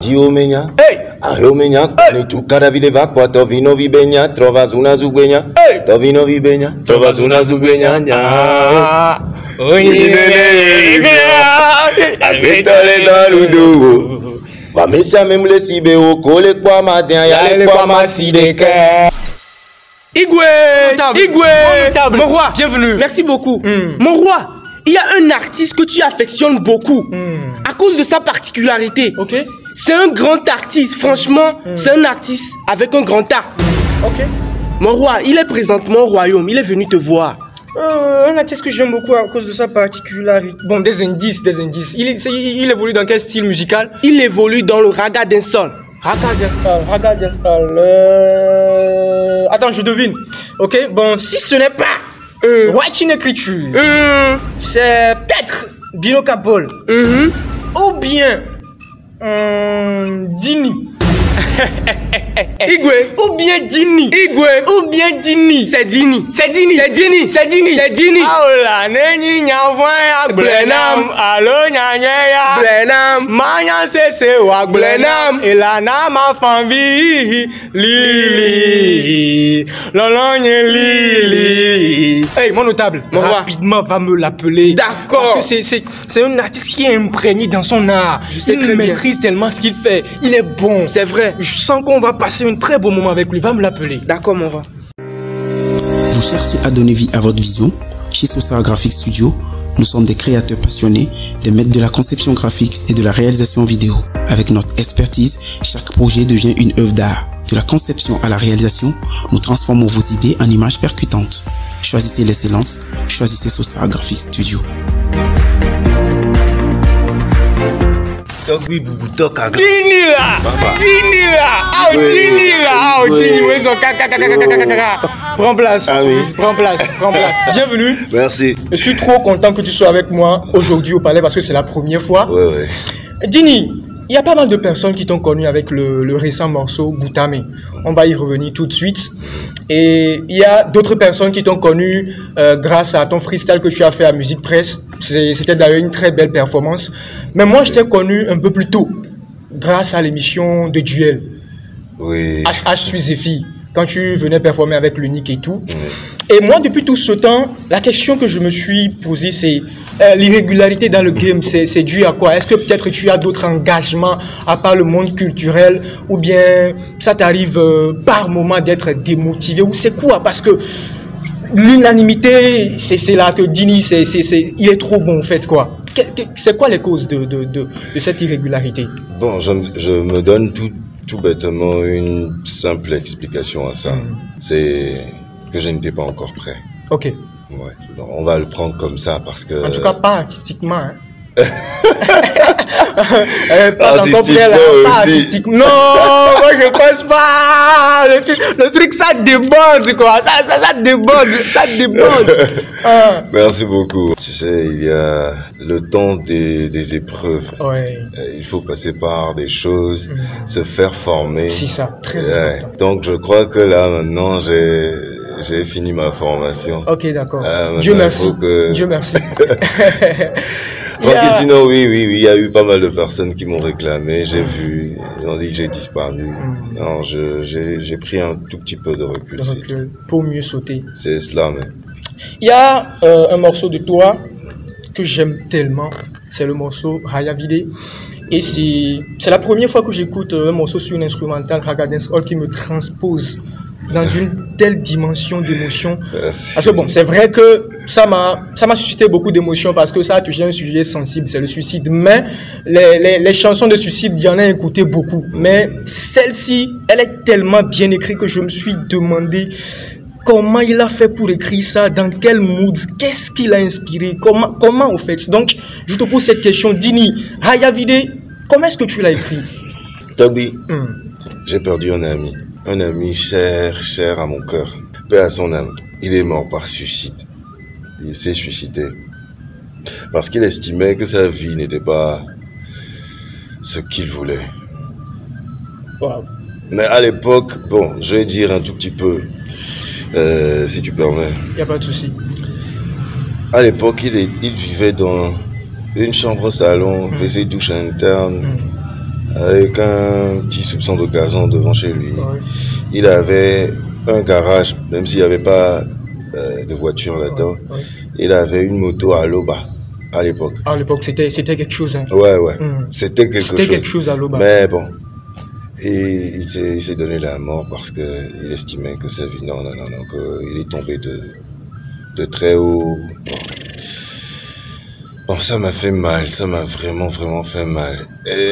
Ati omenya. Hey! Ahe omenya. Ni tukara vile vakwa tovino vibenya. Trova zuna zugwenya. Hey! Tovino vibenya. Trova zuna zugwenya. Nya. Agbetole dans le dos. Wamesa même le sibe au kole kwa matin. Yale kwa masideke. Igwe, mon roi, bienvenue. Merci beaucoup. Mon roi, il y a un artiste que tu affectionnes beaucoup à cause de sa particularité. Ok. C'est un grand artiste, franchement, c'est un artiste avec un grand art. Ok. Mon roi, il est présentement au royaume, il est venu te voir. Un artiste que j'aime beaucoup à cause de sa particularité. Bon, des indices. Il évolue dans quel style musical? Il évolue dans le raga dancehall. Raga dancehall. Attends, je devine. Ok, bon, si ce n'est pas White écriture, c'est peut-être Bino Capol ou bien Dini. Igwe, Ou bien Dini. Igwe, Ou bien Dini. c'est Dini. C'est Dini. C'est Dini. C'est Dini. C'est Dini. Aola neni nyavwa Blenam. alo nyanya Blenam. manya sese wa Blenam elana ma famille Lili lolonye Lili. Hey mon notable, Mon roi. rapidement va me l'appeler. D'accord. Parce que c'est un artiste qui est imprégné dans son art. Je sais Il très bien. maîtrise tellement ce qu'il fait. Il est bon. C'est vrai. Je sens qu'on va passer un très beau moment avec lui. Va me l'appeler. D'accord, mon roi. Vous cherchez à donner vie à votre vision? Chez Sosa Graphic Studio, nous sommes des créateurs passionnés, des maîtres de la conception graphique et de la réalisation vidéo. Avec notre expertise, chaque projet devient une œuvre d'art. De la conception à la réalisation, nous transformons vos idées en images percutantes. Choisissez l'excellence, choisissez Sosa Graphic Studio. Togwi bubuto kaga. Dini là, Papa. Dini là, ah Oui. Dini là, ah Oui. Dini, oui, son caca. Prends place, Ah oui. prends place. Bienvenue. Merci. Je suis trop content que tu sois avec moi aujourd'hui au palais parce que c'est la première fois. Ouais. Dini, il y a pas mal de personnes qui t'ont connu avec le récent morceau Boutame. On va y revenir tout de suite. Et il y a d'autres personnes qui t'ont connu grâce à ton freestyle que tu as fait à Musique Presse. C'était d'ailleurs une très belle performance. Mais moi, je t'ai connu un peu plus tôt grâce à l'émission de Duel. Oui. HH suis Zephy, quand tu venais performer avec l'Unique et tout. Oui. Et moi, depuis tout ce temps, la question que je me suis posée, c'est l'irrégularité dans le game, c'est dû à quoi? Est-ce que peut-être tu as d'autres engagements à part le monde culturel, ou bien ça t'arrive par moment d'être démotivé, ou c'est quoi? Parce que l'unanimité, c'est là que Dini, il est trop bon en fait, quoi. C'est quoi les causes de cette irrégularité? Bon, je me donne tout bêtement une simple explication à ça. C'est que je n'étais pas encore prêt. Ok. Ouais. Donc, on va le prendre comme ça parce que. En tout cas, pas artistiquement. Hein. Artistiquement aussi. Non, moi je pense pas. Le truc ça déborde quoi. Ça déborde. Merci beaucoup. Tu sais, il y a le temps des épreuves. Ouais. Il faut passer par des choses, se faire former. C'est ça, très important. Donc je crois que là maintenant j'ai fini ma formation. Ok, d'accord. Dieu merci. Dieu merci. Tranquille, sinon oui, il y a eu pas mal de personnes qui m'ont réclamé, j'ai vu, ils ont dit que j'ai disparu. Non, j'ai pris un tout petit peu de recul. Pour mieux sauter. C'est cela même. Il y a un morceau de toi que j'aime tellement, c'est le morceau Raya Vide. Et c'est la première fois que j'écoute un morceau sur une instrumentale Raga Dancehall qui me transpose dans une telle dimension d'émotion. Parce que bon, c'est vrai que ça m'a suscité beaucoup d'émotions parce que ça a touché un sujet sensible, c'est le suicide. Mais les chansons de suicide, il y en a écouté beaucoup. Mais celle-ci, elle est tellement bien écrite que je me suis demandé comment il a fait pour écrire ça, dans quel mood, qu'est-ce qu'il a inspiré, comment au fait. Donc, je te pose cette question, Dini, Raya Vide, comment est-ce que tu l'as écrit? Toby, j'ai perdu un ami cher à mon cœur, paix à son âme. Il est mort par suicide, il s'est suicidé, parce qu'il estimait que sa vie n'était pas ce qu'il voulait. Wow. Mais à l'époque, bon, je vais dire un tout petit peu, si tu permets. Il n'y a pas de souci. À l'époque, il vivait dans une chambre-salon, WC douche interne. avec un petit soupçon de gazon devant chez lui. Ouais. Il avait un garage, même s'il n'y avait pas de voiture là-dedans. Ouais. Il avait une moto à Loba à l'époque. À l'époque, c'était quelque chose. Hein. Ouais. Mm. C'était quelque chose. C'était quelque chose à Loba. Mais bon. Et il s'est donné la mort parce qu'il estimait que sa vie, non, qu'il est tombé de très haut. Bon, ça m'a fait mal, ça m'a vraiment fait mal.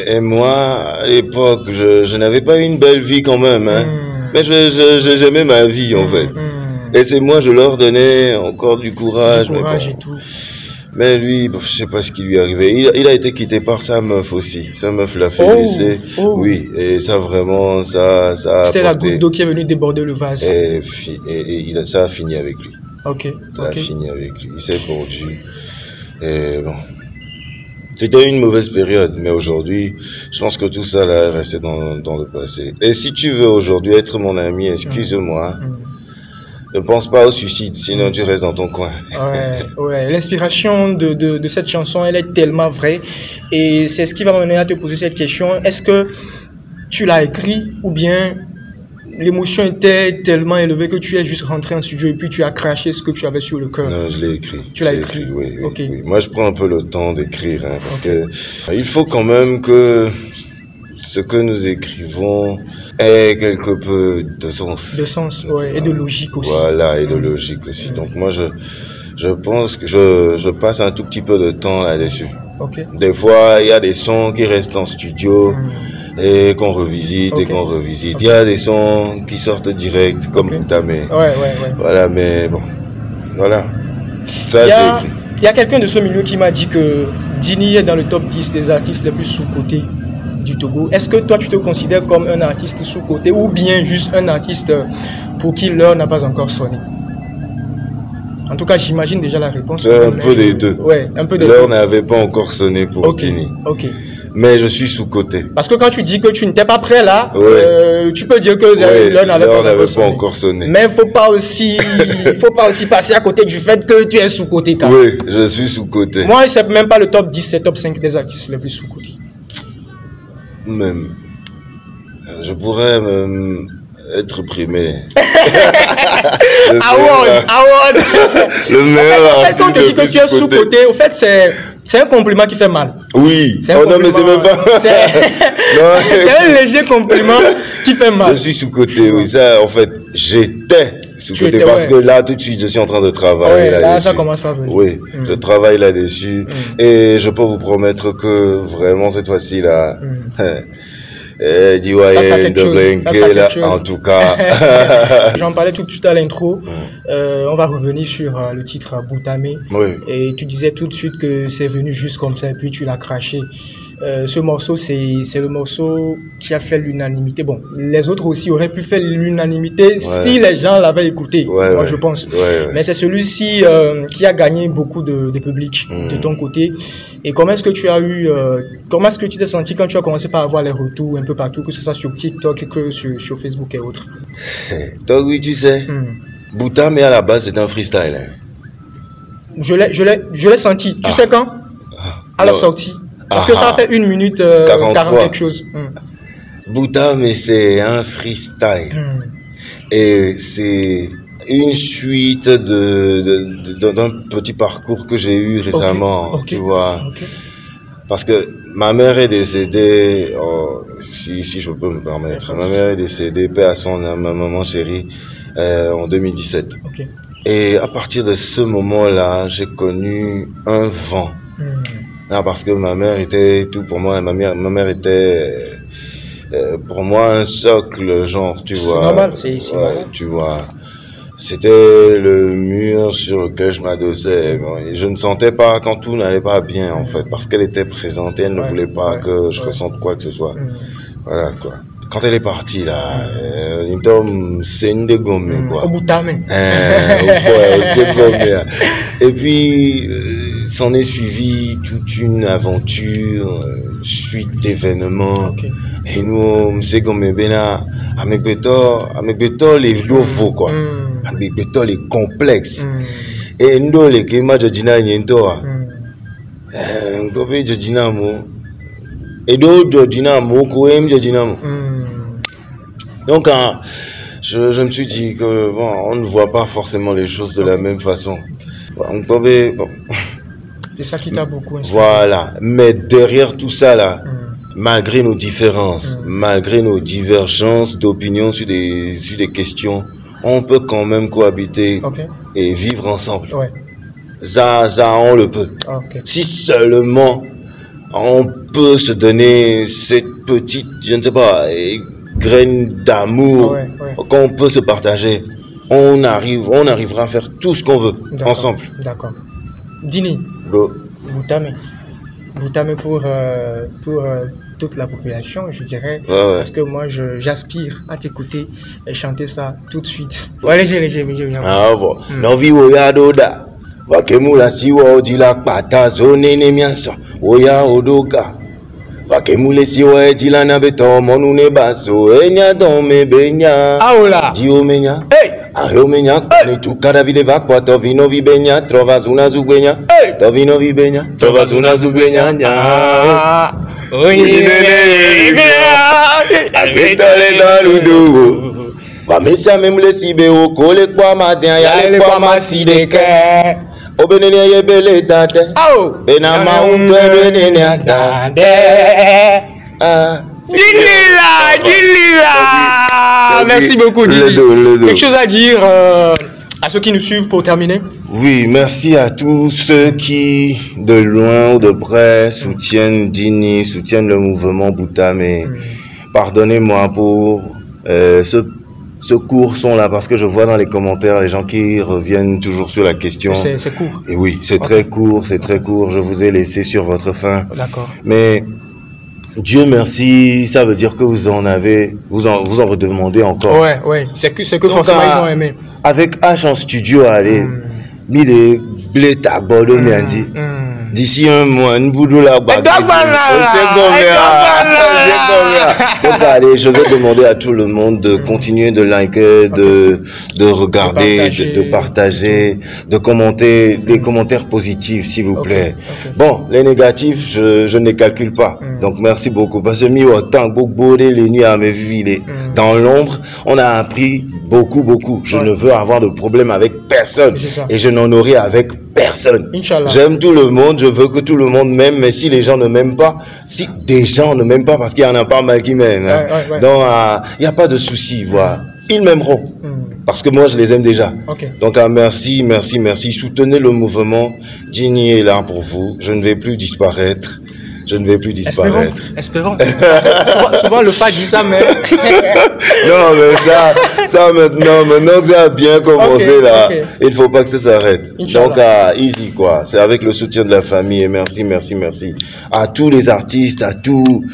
Et moi, à l'époque, je n'avais pas eu une belle vie quand même, hein. Mais j'aimais ma vie en fait. Et c'est moi, je leur donnais encore du courage. Du courage mais bon. et tout. Mais lui, je sais pas ce qui lui est arrivé. Il a été quitté par sa meuf aussi. Sa meuf l'a fait laisser. Oui, et ça vraiment, ça a C'était la goutte d'eau qui est venue déborder le vase. Et ça a fini avec lui. Ok. Ça a fini avec lui. Il s'est mordu. Et bon. C'était une mauvaise période, mais aujourd'hui, je pense que tout ça là est resté dans le passé. Et si tu veux aujourd'hui être mon ami, excuse-moi. Ne pense pas au suicide, sinon tu restes dans ton coin. Ouais. L'inspiration de cette chanson, elle est tellement vraie. Et c'est ce qui va m'amener à te poser cette question. Est-ce que tu l'as écrit ou bien l'émotion était tellement élevée que tu es juste rentré en studio et puis tu as craché ce que tu avais sur le cœur? Non, je l'ai écrit. Tu l'as écrit? Oui. Okay. Oui. Moi, je prends un peu le temps d'écrire, hein, parce que il faut quand même que ce que nous écrivons ait quelque peu de sens. De sens, ouais, et de logique aussi. Voilà, et de logique aussi. Donc moi, je pense que je passe un tout petit peu de temps là-dessus. Okay. Des fois, il y a des sons qui restent en studio et qu'on revisite et qu'on revisite. Il y a des sons qui sortent direct, comme Boutamé. Ouais. Voilà, mais bon, voilà. Ça, il y a quelqu'un de ce milieu qui m'a dit que Dini est dans le top 10 des artistes les plus sous-cotés du Togo. Est-ce que toi tu te considères comme un artiste sous-coté ou bien juste un artiste pour qui l'heure n'a pas encore sonné? En tout cas, j'imagine déjà la réponse. Un peu des deux. Ouais, un peu des deux. L'heure n'avait pas encore sonné pour Dini. Ok. Mais je suis sous-coté. Parce que quand tu dis que tu n'étais pas prêt là, tu peux dire que l'heure n'avait pas encore sonné. Mais faut pas aussi passer à côté du fait que tu es sous-coté. Oui, je suis sous-coté. Moi, c'est même pas le top 10, c'est top 5 des artistes les plus sous-cotés. Même, je pourrais même être primé. Award. Le meilleur. En fait, quand on te dit que tu es sous-coté, au fait, c'est un compliment qui fait mal. Oui. Non, mais c'est même pas. C'est un léger compliment qui fait mal. Je suis sous-coté, oui. Ça, en fait, j'étais sous-coté parce que là, tout de suite, je suis en train de travailler là-dessus. Là, ça commence à venir. Oui, je travaille là-dessus. Et je peux vous promettre que vraiment, cette fois-ci, là, en tout cas. J'en parlais tout de suite à l'intro. On va revenir sur le titre Boutamé. Oui. Et tu disais tout de suite que c'est venu juste comme ça et puis tu l'as craché. Ce morceau, c'est le morceau qui a fait l'unanimité. Bon, les autres aussi auraient pu faire l'unanimité si les gens l'avaient écouté, moi je pense. Mais c'est celui-ci qui a gagné beaucoup de public de ton côté. Et comment est-ce que tu as eu, comment est-ce que tu t'es senti quand tu as commencé par avoir les retours un peu partout, que ce soit sur TikTok, que sur Facebook et autres? Donc oui, tu sais, Boutamé à la base c'est un freestyle. Hein. Je l'ai senti. Tu sais quand? À la sortie. Parce que ça a fait 1 minute 40 quelque chose. Boutamé c'est un freestyle. Et c'est une suite d'un petit parcours que j'ai eu récemment, tu vois. Parce que ma mère est décédée, si je peux me permettre, ma mère est décédée, paix à son âme, ma maman chérie, en 2017. Et à partir de ce moment-là, j'ai connu un vent. Là, parce que ma mère était tout pour moi, ma mère était pour moi un socle, genre, tu vois. C'est normal, c'est normal. Tu vois. C'était le mur sur lequel je m'adossais. Bon, et je ne sentais pas quand tout n'allait pas bien, en fait, parce qu'elle était présente et elle ne voulait pas que je ressente quoi que ce soit. Voilà, quoi. Quand elle est partie, là, c'est une dégommée, quoi. Au Boutamé. C'est gommé. Et puis, s'en est suivi toute une aventure, suite d'événements. Et nous, c'est comme Bena, avec Beto, les nouveaux, quoi. Avec Beto, les complexes. Et nous, les Kema, Jodina, Nientoa. Ngobé, Jodina, mo. Et d'autres dynamo, dynamo. Donc, je me suis dit que bon, on ne voit pas forcément les choses de la même façon. On pouvait. Bon. C'est ça qui t'a beaucoup inspiré. Voilà. Mais derrière tout ça là, malgré nos différences, malgré nos divergences d'opinion sur des questions, on peut quand même cohabiter et vivre ensemble. Ouais. Ça, on le peut. Si seulement on peut se donner cette petite, je ne sais pas, graine d'amour qu'on peut se partager, on arrivera à faire tout ce qu'on veut ensemble. D'accord. Dini, Boutame pour toute la population, je dirais, parce que moi j'aspire à t'écouter et chanter ça tout de suite. Ouais, léger. Ah bon. Novi oya doda. Vakemula siwa odila pata zone ne mianso. Oya odoka. Vakemule siwa edila na beto monu ne baso. Enya dome benya. Aola. Dio menya. Hey. Ayo menya. Ni tu kada vile vakwa tovino vibenya. Trova zuna zubenya. Tovino vibenya. Trova zuna zubenya. Nya. Agitole daludu. Vamesa memle sibe o kole kwa matin yale kwa masideke. Obenene yebele tate. Bena mauntere nene atande. Djilila. Merci beaucoup, Dili. Quelque chose à dire à ceux qui nous suivent pour terminer? Oui, merci à tous ceux qui, de loin ou de près, soutiennent Dini, soutiennent le mouvement Boutame. Pardonnez-moi pour ce court son là, parce que je vois dans les commentaires les gens qui reviennent toujours sur la question. C'est court. Et oui, c'est très court, je vous ai laissé sur votre faim. D'accord. Mais Dieu merci, ça veut dire que vous en redemandez encore. Ouais, c'est que forcément ils ont aimé. Avec H en studio, allez, ni les blés tabord de lundi. D'ici un mois, nous boudou la bague. Donc allez, je vais demander à tout le monde de continuer de liker, de regarder, de partager, de commenter, des commentaires positifs s'il vous plaît. Bon, les négatifs, je ne les calcule pas. Donc merci beaucoup. Parce que autant les nuits à mes vies, dans l'ombre, on a appris beaucoup. Je ne veux avoir de problème avec personne. Et je n'en aurai avec personne. J'aime tout le monde, je veux que tout le monde m'aime, mais si les gens ne m'aiment pas, si des gens ne m'aiment pas, parce qu'il y en a pas mal qui m'aiment, donc il n'y a pas de souci, voilà. Ils m'aimeront, parce que moi je les aime déjà. Donc merci, soutenez le mouvement, Dini est là pour vous, je ne vais plus disparaître. Espérons. Souvent le pas dit ça, mais... Non, mais ça maintenant ça a bien commencé là. Il ne faut pas que ça s'arrête. Donc, easy quoi. C'est avec le soutien de la famille. Et merci. À tous les artistes, à tous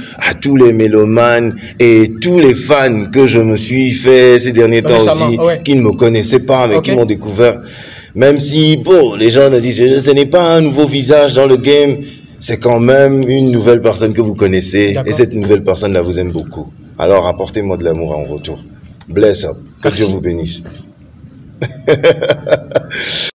les mélomanes et tous les fans que je me suis fait ces derniers temps aussi, qui ne me connaissaient pas, mais qui m'ont découvert. Même si, bon, les gens me disent, ce n'est pas un nouveau visage dans le game. C'est quand même une nouvelle personne que vous connaissez et cette nouvelle personne-là vous aime beaucoup. Alors apportez-moi de l'amour en retour. Bless up. Que Dieu vous bénisse.